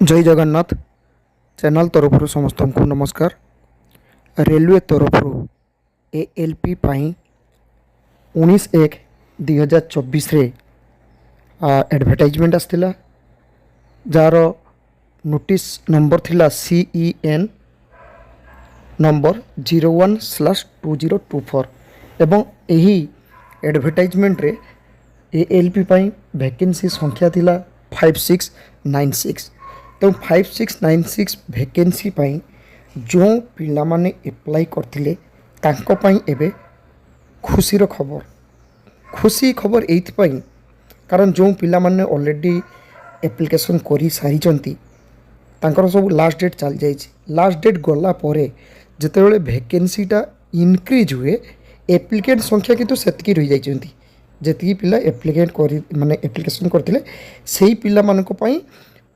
जय जगन्नाथ चैनल तरफ समस्त को नमस्कार। रेलवे तरफ ALP पाई 19/1/2024 रे एडवर्टाइजमेंट आसला जार नोटिस नंबर थिला CEN नंबर 01/2024 एवं यही एडवर्टाइजमेंट रे ALP पाई वैकेंसी संख्या थिला 5696। तो 5696 वैकेंसी पाई जो पिला माने अप्लाई करथिले तांको पाई एबे खुशीर खबर। खुशी खबर एइथपाई कारण जो पिला माने ऑलरेडी एप्लिकेशन करी सारिचंती तांकर सब लास्ट डेट चल जाइछि। लास्ट डेट गला परे जेतेबेले वैकेंसीटा इनक्रीज हुए एप्लिकेंट संख्या किंतु सेतकी रहि जाइछंती। जेतिकी पिला एप्लिकेंट करी माने एप्लिकेशन करथिले सेही पिला मानको पाई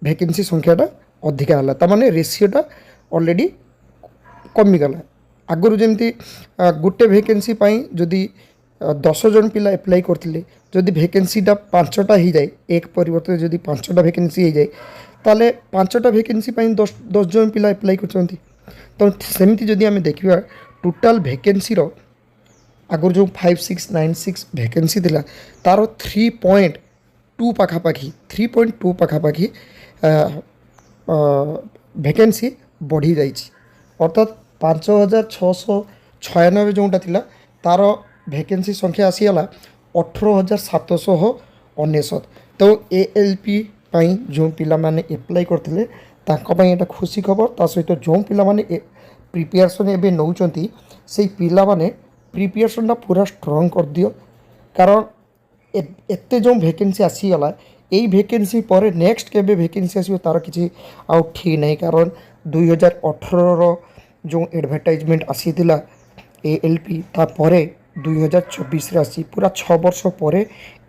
वैकेंसी संख्याटा अधिका है ताने रेसीोटा ऑलरेडी कमिगला। आगुरी जमी गोटे वैकेंसी जदि 10 जन पिला एप्लाई करते जदि वैकेंसीटा 5टा हो जाए एक परिवर्तन जदि 5टा वैकेंसी हो जाए ताले 5टा वैकेंसी 10 जन पिला एप्लाई कर। तो सेमती जदि आम देखा टोटाल वैकेंसी आगुरी जो 5696 वैकेंसी थिला तार 3.2 पाखापाखी वैकेंसी बढ़ी जाइए अर्थात 5696 जोटा थिला तार वैकेंसी संख्या आसीगला 18799। तो ALP पाई जो पिला माने अप्लाई करथिले तांको पाई एटा खुशी खबर। ता सहित जो पिला माने प्रिपेरेसन एबे नौचंती से पिला माने प्रिपेरेसनटा पूरा स्ट्रॉंग कर दियो कारण एते जो वैकेंसी आसीगला यही वैकेंसी पर नेक्स्ट केबे वैकेंसी आसो तार किसी आउ ठीक नहीं कारण 2018 जो एडवर्टाइजमेंट आसीला ALP तापर 2024 आसी पूरा 6 वर्ष पर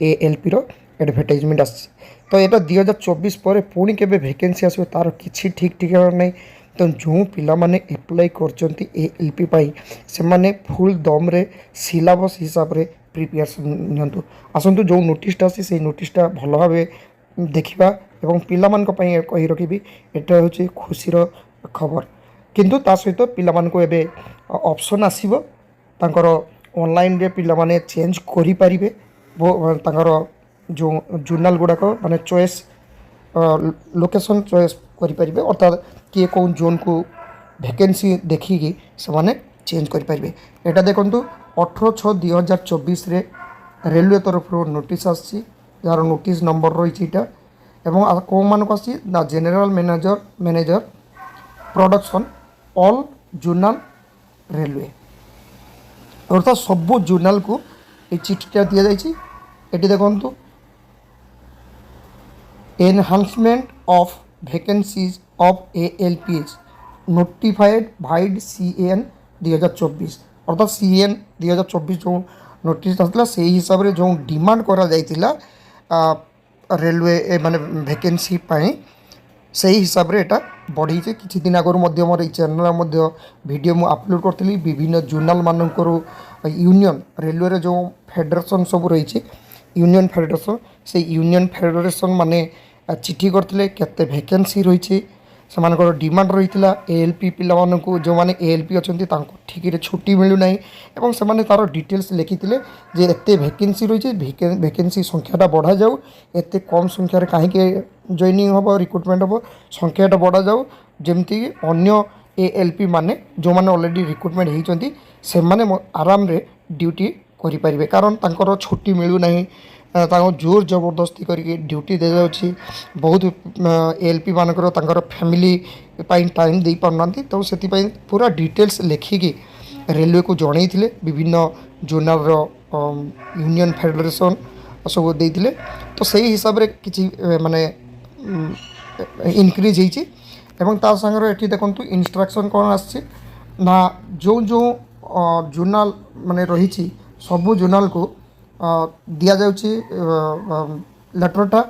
ALP रो एडवर्टाइजमेंट आसी। तो यहाँ 2024 पर पुणी केबे वैकेंसी आसो तार किसी ठीक ठिकाना नहीं। तो जो पिला माने अप्लाई करचंती ALP पाई से माने फुल दम रे सिलेबस हिसाब रे प्रिपेरेसन नियंतु। आसतु जो नोटिसटा आसी से नोटिसटा भल भाव देखा और पिला कही रखी एटा हूँ खुशीर खबर। किंतु ता सहित पिला मानको एबे ऑप्शन आसीबो तांकर ऑनलाइन रे पिला माने चेंज करि परिबे तांकर जो जर्नल गुड़ाक माने चॉइस लोकेशन चॉइस करि परिबे अर्थात किए कौन जोन को वैकेंसी देखिकी से माने चेंज करि परिबे। एटा देखंतु 18/6/2024 रे रेलवे तरफ नोटिस आसी यार नोटिस नंबर रही एवं कौन मानक आसी ना general manager production all journal railway अर्थात सबू जर्नल को ये चिठीटा दि जाइए। ये देखो enhancement of vacancies of ALPs notified wide CEN 2024 अर्थात CEN 2024 जो नोटिस आसला से हिसाब से जो डिमांड करा जाइतिला रेलवे माने वैकेंसी पाई से हिसाब से एटा बढ़ी किछि दिन आगु मोर चैनल वीडियो मु अपलोड करथिली विभिन्न जर्नल मानकर यूनियन रेलवे रे जो फेडरेशन सब रही यूनियन फेडरेशन से यूनियन फेडरेशन माने चिठी करथिले केते वैकेंसी रही से डिमांड रही ALP पिला मानकु जो माने ALP अछंती तांको ठीक रे छुट्टी मिलु नाही एवं से माने तार डिटेल्स लिखिथिले जे एते वैकेंसी रही वैकेंसी संख्याटा बढ़ा जाऊ एते कम संख्या रे काहे के जॉइनिंग हबो रिक्रुटमेंट हबो संख्याटा बढ़ा जाऊ जेमती अन्य ALP माने जो माने ऑलरेडी रिक्रुटमेंट हेइचंती से माने आराम रे ड्यूटी करि परिबे कारण तांकर छुट्टी मिलु नाही ताको जोर जबरदस्ती करके ड्यूटी दे जाउछि। बहुत ALP मानकर तांकर फैमिली पाई टाइम दे पारनांती तो सेति पाई पूरा डिटेल्स लेखिकी रेलवे को जणैथिले विभिन्न जर्नल यूनियन फेडरेशन सब देइथिले। तो सही हिसाब रे किछि माने इनक्रीज होइछि एवं ता संगर एठी देखंतु इंस्ट्रक्शन कोन आछि ना जो जो जर्नल माने रहिछि सब जर्नल को दिया जाउछि लेटरटा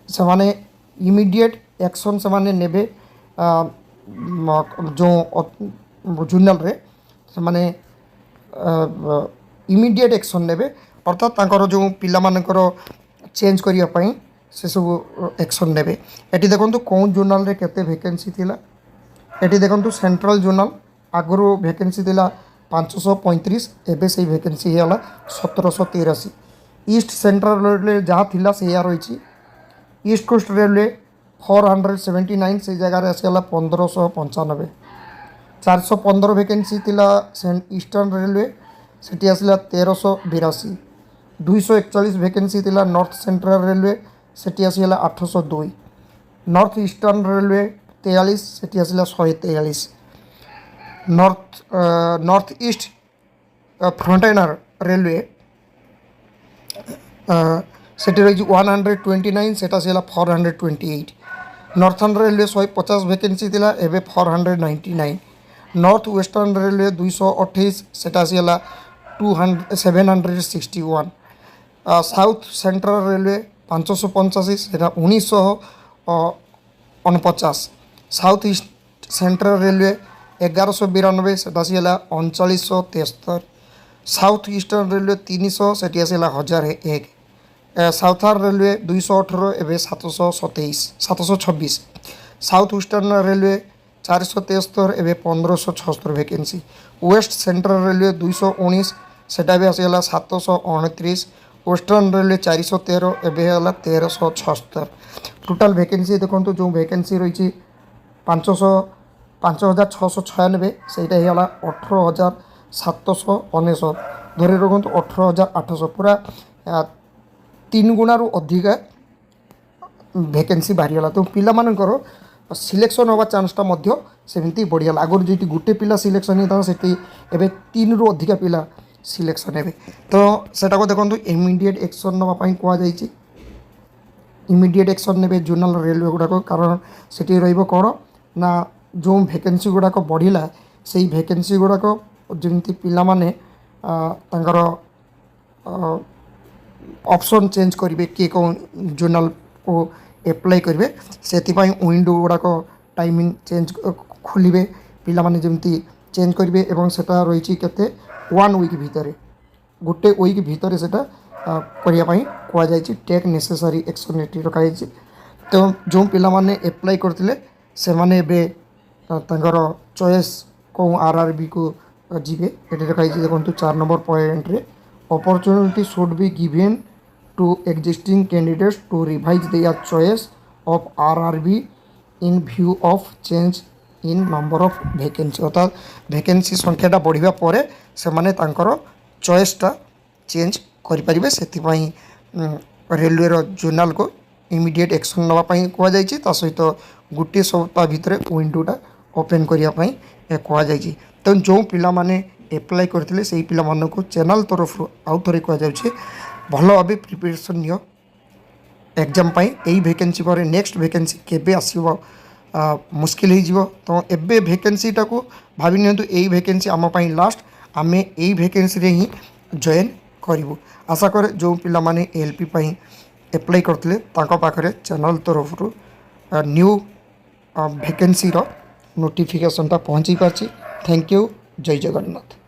से माने इमीडिएट एक्शन से माने नेबे जो जर्नल रे से माने इमीडिएट एक्शन नेबे अर्थात तांकर जो पिला मानकर चेंज करिया पई से सब एक्शन नेबे। एटी देखंतु कौन जोनाल रे केते वैकेंसी थिला। एटी देखंतु सेंट्रल जोनाल आगरो वैकेंसी थिला 535, एबे से वैकेंसी होला 1783। ईस्ट सेंट्रल रेलवे जहाँ थिला से या रही। ईस्ट कोस्ट रेलवे 479 से जगह आसगला 1595। 415 वैकेंसी थिला ईस्टर्न रेलवे से आसला 1382। 241 वैकेंसी थिला नॉर्थ सेंट्रल रेलवे से आसगला 802। नॉर्थ ईस्टर्न रेलवे 43 से आसला 143। नॉर्थ ईस्ट फ्रंटाइनर रेलवे से रही 129 से आसगला 428। नॉर्थर्न रेलवे 150 वैकेंसी थिला एबे 499। नॉर्थ वेस्टर्न रेलवे 228 से आसगला 761। साउथ सेंट्रल रेलवे 585 से 1949। साउथ ईस्ट सेंट्रल रेलवे 1192 से आसगला 3973। साउथ ईस्टर्न रेलवे 300 से आसगला 1001। साउथर्न रेलवे 218 एवं 726। साउथ ईस्टर्न रेलवे 473 एवं 1576 वैकेंसी। वेस्ट सेंट्रल रेलवे 219 सेटा भी आसगला 729। वेस्टर्न रेलवे 413 एवं 1376। टोटाल वैकेंसी देखो जो वैकेंसी रही 5696 से 18799 धरी रखु 18800 पूरा 3 गुणारू अधिका वैकेंसी बाहरीगला। तो पिलामानकर सिलेक्शन होगा चान्सटा सेमती बढ़ीगला। आगुरी जी गोटे पिला सिलेक्शन होता से 3 रु अधिका पिला सिलेक्शन हे। तो सेटा को देखो इमिडिएट एक्शन नापी कहुई। इमिडिएट एक्शन ने जोनाल रेलवे गुड़ाक कारण से कौन ना जो वैकेंसी गुड़ाक बढ़िला से वैकेंसी गुड़ाक जमी पिला माने तांकर ऑप्शन चेंज करेंगे किए कौन जोनाल को एप्लाई करेंगे से विंडो गुड़ाक टाइमिंग चेंज खोलिए पिला माने जमी चेंज करेंगे एवं सेटा रही केते 1 वीक भितर गोटे वीक भितर से करने कहुई। टेक नेसेसरी एक्शन ये रखाई। तो जो पिला माने एप्लाई करते से माने चॉइस कौ आरआरबी को जीवे ये रखाई। देखो 4 नंबर पॉइंट रे opportunity should be given to existing candidates to revise their choice of RRB in view of change in number of vacancy. अर्थात वैकेंसी संख्याटा बढ़िया पर से माने तांकर चॉइसटा चेंज करें से रेलवे जोनाल को इमिडिएट एक्शन नापी कहुई। सहित गोटे सप्ताह भितर विंडोटा ओपन करने कहुई। तो जो पिला माने एप्लाई करते से पिला मानक चैनल तरफ आउ थे कहुच्छे भल भाव प्रिपरेशन नियो एग्जाम यही वैकेंसी पर नेक्स्ट वैकेंसी केबे आसीबो मुश्किल हो। तो एबे वैकेंसीटा को भावी नियंतु यही वैकेंसी आम लास्ट आमे यही वैकेंसी रे ही जॉइन करूँ। आशा करे जो पिला माने एलपी एप्लाई करते पाखे चैनल तरफ न्यू वैकेंसी नोटिफिकेशनटा पहुँची पार्ची। Thank you. जय जगन्नाथ।